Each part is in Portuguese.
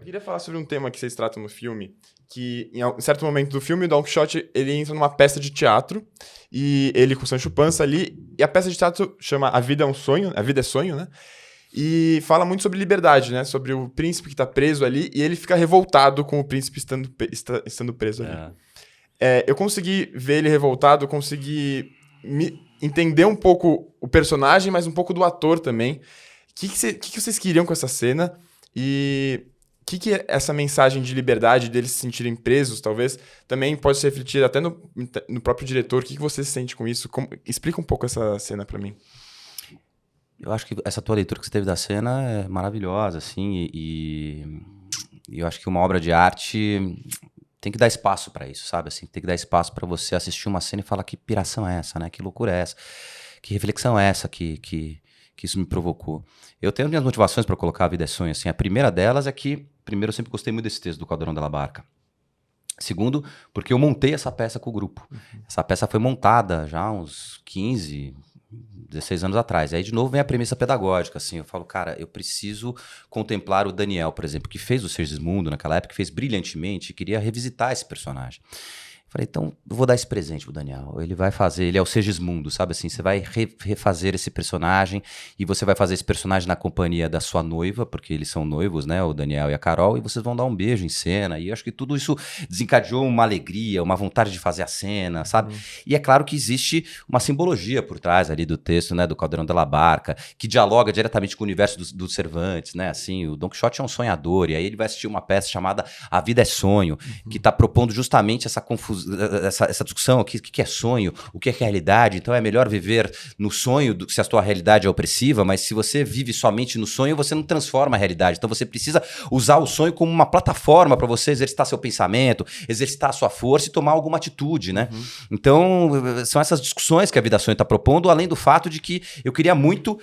queria falar sobre um tema que vocês tratam no filme, que em um certo momento do filme, o Don Quixote, ele entra numa peça de teatro, e ele com o Sancho Panza ali, e a peça de teatro chama A Vida é um Sonho, A Vida é Sonho, né? E fala muito sobre liberdade, né? Sobre o príncipe que tá preso ali, e ele fica revoltado com o príncipe estando preso ali. Eu consegui ver ele revoltado, consegui entender um pouco o personagem, mas um pouco do ator também. O que vocês queriam com essa cena? E o que é essa mensagem de liberdade, deles se sentirem presos, talvez, também pode se refletir até no próprio diretor. O que você sente com isso? Explica um pouco essa cena pra mim. Eu acho que essa tua leitura que você teve da cena é maravilhosa, assim, e eu acho que uma obra de arte tem que dar espaço pra isso, sabe? Assim, tem que dar espaço pra você assistir uma cena e falar que piração é essa, né? Que loucura é essa? Que reflexão é essa que isso me provocou? Eu tenho minhas motivações pra colocar A Vida é Sonho, assim. A primeira delas é que, primeiro, eu sempre gostei muito desse texto do Caldeirão de la Barca. Segundo, porque eu montei essa peça com o grupo. Essa peça foi montada já há uns 15, 16 anos atrás. Aí, de novo, vem a premissa pedagógica, assim. Eu falo, cara, eu preciso contemplar o Daniel, por exemplo, que fez o Sergismundo naquela época, que fez brilhantemente, e queria revisitar esse personagem. Falei, então, eu vou dar esse presente pro Daniel. Ele vai fazer, ele é o Sergismundo, sabe assim? Você vai refazer esse personagem e você vai fazer esse personagem na companhia da sua noiva, porque eles são noivos, né? O Daniel e a Carol, e vocês vão dar um beijo em cena. E eu acho que tudo isso desencadeou uma alegria, uma vontade de fazer a cena, sabe? E é claro que existe uma simbologia por trás ali do texto, né? Do Caldeirão de la Barca, que dialoga diretamente com o universo do Cervantes, né? Assim, o Don Quixote é um sonhador, e aí ele vai assistir uma peça chamada A Vida é Sonho, que tá propondo justamente essa confusão, essa discussão, o que é sonho, o que é realidade. Então é melhor viver no sonho se a tua realidade é opressiva, mas se você vive somente no sonho, você não transforma a realidade. Então você precisa usar o sonho como uma plataforma para você exercitar seu pensamento, exercitar a sua força e tomar alguma atitude, né? Então são essas discussões que A Vida é Sonho está propondo, além do fato de que eu queria muito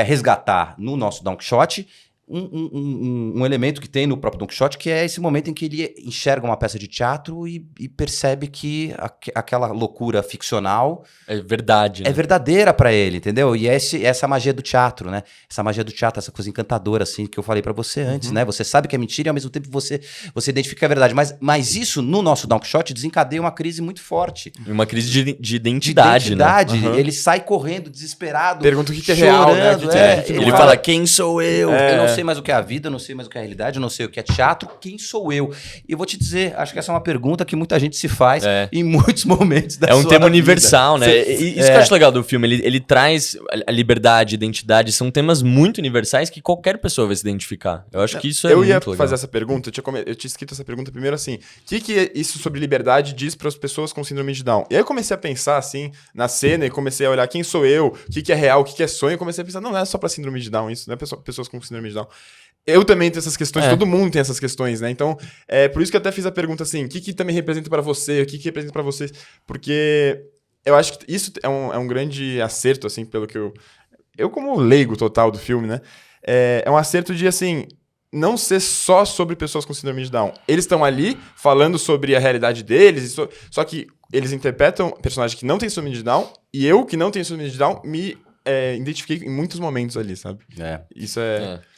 resgatar no nosso Don Quixote um elemento que tem no próprio Don Quixote, que é esse momento em que ele enxerga uma peça de teatro e percebe que aquela loucura ficcional é verdade, né? É verdadeira pra ele, entendeu? E essa magia do teatro, né? Essa magia do teatro, essa coisa encantadora, assim, que eu falei pra você antes, né? Você sabe que é mentira e ao mesmo tempo você identifica a verdade. Mas isso, no nosso Don Quixote, desencadeia uma crise muito forte. Uma crise de identidade, né? Ele sai correndo, desesperado. Pergunta o que é real, né? Ele fala, quem sou eu? Eu não sei mais o que é a vida, eu não sei mais o que é a realidade, eu não sei o que é teatro, quem sou eu? E eu vou te dizer, acho que essa é uma pergunta que muita gente se faz em muitos momentos da sua vida. É um tema universal, né? Isso que eu acho legal do filme, ele traz a liberdade, a identidade, são temas muito universais que qualquer pessoa vai se identificar. Eu acho que isso é muito legal. Eu ia fazer essa pergunta, eu tinha escrito essa pergunta primeiro assim, o que isso sobre liberdade diz para as pessoas com síndrome de Down? E aí eu comecei a pensar assim, na cena, e comecei a olhar quem sou eu, o que é real, o que é sonho, e comecei a pensar, não é só para síndrome de Down isso, não é pessoas com síndrome de Down. Eu também tenho essas questões, todo mundo tem essas questões, né? Então, por isso que eu até fiz a pergunta assim, o que também representa pra você, o que representa pra vocês? Porque eu acho que isso é um grande acerto, assim, pelo que eu como leigo total do filme, né? É um acerto de, assim, não ser só sobre pessoas com síndrome de Down. Eles estão ali falando sobre a realidade deles, só que eles interpretam personagens que não têm síndrome de Down, e eu, que não tenho síndrome de Down, me identifiquei em muitos momentos ali, sabe? Isso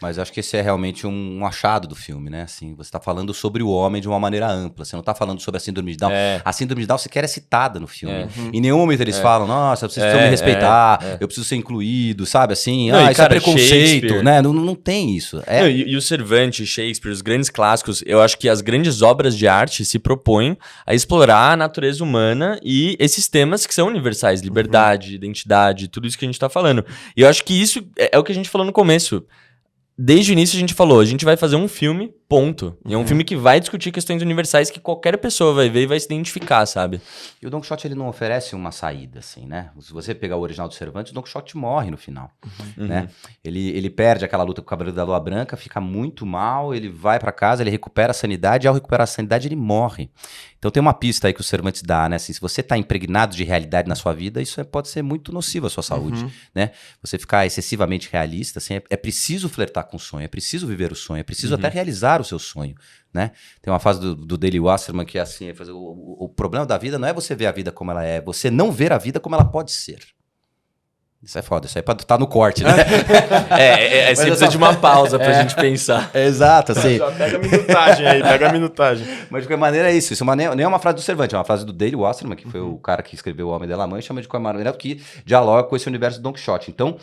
Mas acho que esse é realmente um achado do filme, né? Assim, você tá falando sobre o homem de uma maneira ampla, você não tá falando sobre a síndrome de Down. A síndrome de Down sequer é citada no filme. Em nenhum momento eles falam, nossa, vocês precisam me respeitar, eu preciso ser incluído, sabe? Assim, não, isso é preconceito, né? Não tem isso. Não, e o Cervantes, Shakespeare, os grandes clássicos, eu acho que as grandes obras de arte se propõem a explorar a natureza humana e esses temas que são universais, liberdade, identidade, tudo isso que a gente tá falando. E eu acho que isso é o que a gente falou no começo. Desde o início a gente falou, a gente vai fazer um filme, ponto. E é um filme que vai discutir questões universais que qualquer pessoa vai ver e vai se identificar, sabe? E o Don Quixote, ele não oferece uma saída, assim, né? Se você pegar o original do Cervantes, o Don Quixote morre no final, né? Ele perde aquela luta com o Cavaleiro da Lua Branca, fica muito mal, ele vai pra casa, ele recupera a sanidade, e ao recuperar a sanidade, ele morre. Então tem uma pista aí que o Cervantes dá, né? Assim, se você tá impregnado de realidade na sua vida, isso pode ser muito nocivo à sua saúde, né? Você ficar excessivamente realista, assim, é preciso flertar com o sonho, é preciso viver o sonho, é preciso até realizar o seu sonho, né? Tem uma frase do Daley Wasserman que é assim, o problema da vida não é você ver a vida como ela é você não ver a vida como ela pode ser. Isso é foda, isso aí é pra tá no corte, né? Você precisa de uma pausa pra gente pensar. Exato, assim. Já pega a minutagem aí, pega a minutagem. Mas de qualquer maneira é isso. Isso nem é uma frase do Cervantes, é uma frase do Dale Wasserman, que foi o cara que escreveu O Homem de La Mancha, mas de qualquer maneira que dialoga com esse universo do Don Quixote. Então,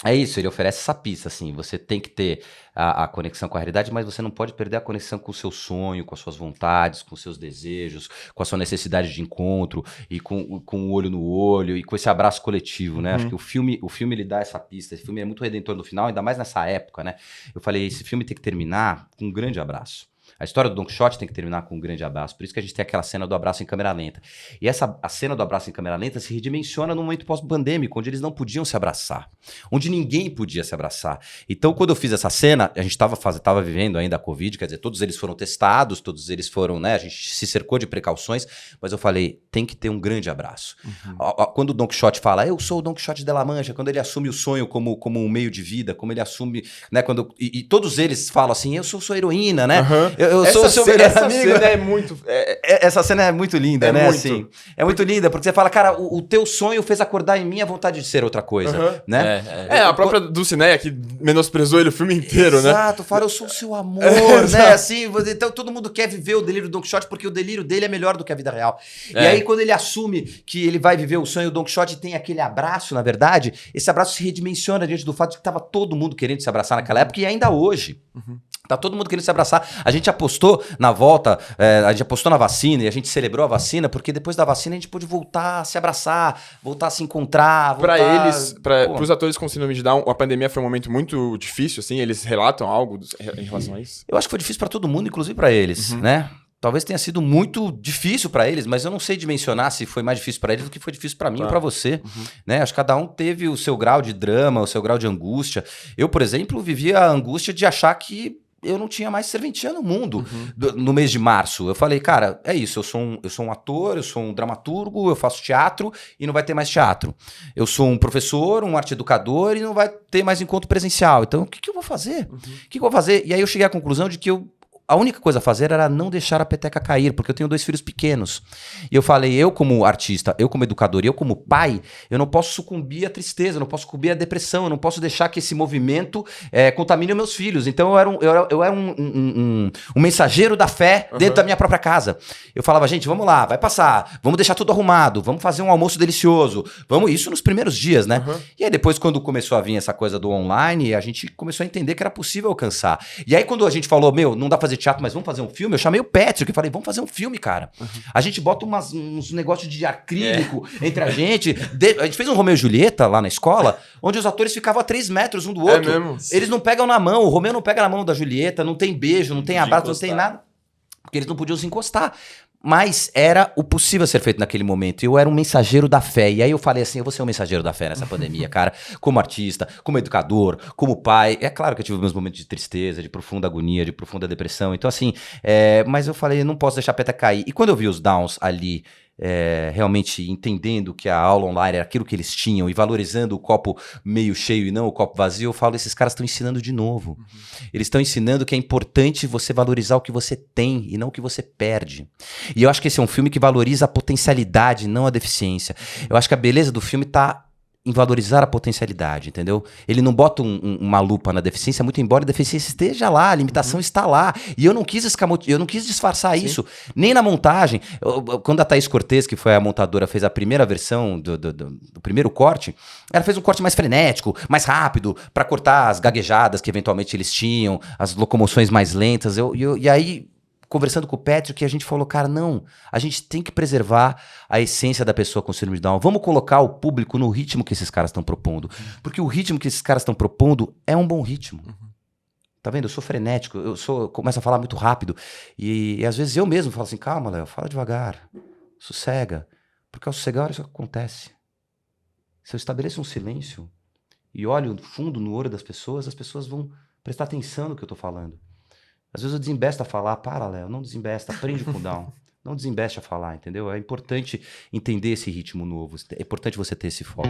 é isso, ele oferece essa pista, assim, você tem que ter a conexão com a realidade, mas você não pode perder a conexão com o seu sonho, com as suas vontades, com os seus desejos, com a sua necessidade de encontro, e com o olho no olho, e com esse abraço coletivo, né? Acho que o filme ele dá essa pista, esse filme é muito redentor no final, ainda mais nessa época, né? Eu falei, esse filme tem que terminar com um grande abraço. A história do Don Quixote tem que terminar com um grande abraço. Por isso que a gente tem aquela cena do abraço em câmera lenta. E a cena do abraço em câmera lenta se redimensiona num momento pós-pandêmico, onde eles não podiam se abraçar. Onde ninguém podia se abraçar. Então, quando eu fiz essa cena, a gente estava vivendo ainda a Covid, quer dizer, todos eles foram testados, todos eles foram, né? A gente se cercou de precauções, mas eu falei, tem que ter um grande abraço. Quando o Don Quixote fala, eu sou o Don Quixote de La Mancha, quando ele assume o sonho como um meio de vida, como ele assume, né? E todos eles falam assim, eu sou sua heroína, né? Eu sou o seu melhor amigo. Essa cena é muito... Essa cena é muito linda, né? Muito. Assim, é muito linda, porque você fala, cara, o teu sonho fez acordar em mim a vontade de ser outra coisa, né? A própria Dulcinea que menosprezou ele o filme inteiro, né? Exato, fala, eu sou o seu amor, né? Assim, então todo mundo quer viver o delírio do Don Quixote porque o delírio dele é melhor do que a vida real. E aí, quando ele assume que ele vai viver o sonho do Don Quixote e tem aquele abraço, na verdade, esse abraço se redimensiona diante do fato de que tava todo mundo querendo se abraçar naquela época e ainda hoje. Tá todo mundo querendo se abraçar. A gente apostou na volta, a gente apostou na vacina e a gente celebrou a vacina, porque depois da vacina a gente pôde voltar a se abraçar, voltar a se encontrar. Para os atores com síndrome de Down, a pandemia foi um momento muito difícil, assim, eles relatam algo em relação a isso? Eu acho que foi difícil para todo mundo, inclusive para eles, né? Talvez tenha sido muito difícil para eles, mas eu não sei dimensionar se foi mais difícil para eles do que foi difícil para mim ou para você. Né? Acho que cada um teve o seu grau de drama, o seu grau de angústia. Eu, por exemplo, vivia a angústia de achar que eu não tinha mais serventia no mundo no mês de março. Eu falei, cara, é isso, eu sou um ator, eu sou um dramaturgo, eu faço teatro e não vai ter mais teatro. Eu sou um professor, um arte educador e não vai ter mais encontro presencial. Então, o que eu vou fazer? O que eu vou fazer? E aí eu cheguei à conclusão de que a única coisa a fazer era não deixar a peteca cair, porque eu tenho 2 filhos pequenos. E eu falei, eu como artista, eu como educador e eu como pai, eu não posso sucumbir à tristeza, eu não posso sucumbir à depressão, eu não posso deixar que esse movimento contamine os meus filhos. Então eu era um mensageiro da fé dentro da minha própria casa. Eu falava, gente, vamos lá, vai passar, vamos deixar tudo arrumado, vamos fazer um almoço delicioso, isso nos primeiros dias, né? E aí depois, quando começou a vir essa coisa do online, a gente começou a entender que era possível alcançar. E aí quando a gente falou, não dá pra fazer teatro, mas vamos fazer um filme, eu chamei o Patrick e falei, vamos fazer um filme, cara. A gente bota uns negócios de acrílico entre a gente. A gente fez um Romeu e Julieta lá na escola, onde os atores ficavam a 3 metros um do outro. Mesmo? Eles não pegam na mão, o Romeu não pega na mão da Julieta, não tem beijo, não tem abraço, não tem nada. Porque eles não podiam se encostar. Mas era o possível a ser feito naquele momento. Eu era um mensageiro da fé. E aí eu falei assim, eu vou ser um mensageiro da fé nessa pandemia, cara. Como artista, como educador, como pai. É claro que eu tive meus momentos de tristeza, de profunda agonia, de profunda depressão. Então assim, mas eu falei, não posso deixar a peteca cair. E quando eu vi os Downs ali, realmente entendendo que a aula online era aquilo que eles tinham e valorizando o copo meio cheio e não o copo vazio, eu falo, esses caras estão ensinando de novo. Eles estão ensinando que é importante você valorizar o que você tem e não o que você perde. E eu acho que esse é um filme que valoriza a potencialidade, não a deficiência. Eu acho que a beleza do filme tá em valorizar a potencialidade, entendeu? Ele não bota uma lupa na deficiência, muito embora a deficiência esteja lá, a limitação está lá. E eu não quis disfarçar isso, nem na montagem. Quando a Thaís Cortez, que foi a montadora, fez a primeira versão do primeiro corte, ela fez um corte mais frenético, mais rápido, para cortar as gaguejadas que eventualmente eles tinham, as locomoções mais lentas. E aí, conversando com o Patrick, a gente falou, cara, não, a gente tem que preservar a essência da pessoa com síndrome de Down. Vamos colocar o público no ritmo que esses caras estão propondo. Porque o ritmo que esses caras estão propondo é um bom ritmo. Tá vendo? Eu sou frenético, eu começo a falar muito rápido. E às vezes eu mesmo falo assim, calma, Léo, fala devagar, sossega. Porque ao sossegar isso acontece. Se eu estabeleço um silêncio e olho fundo no olho das pessoas, as pessoas vão prestar atenção no que eu tô falando. Às vezes eu desembesto a falar, para, Léo, não desembesta, aprende com o Down. Não desembeste a falar, entendeu? É importante entender esse ritmo novo, é importante você ter esse foco.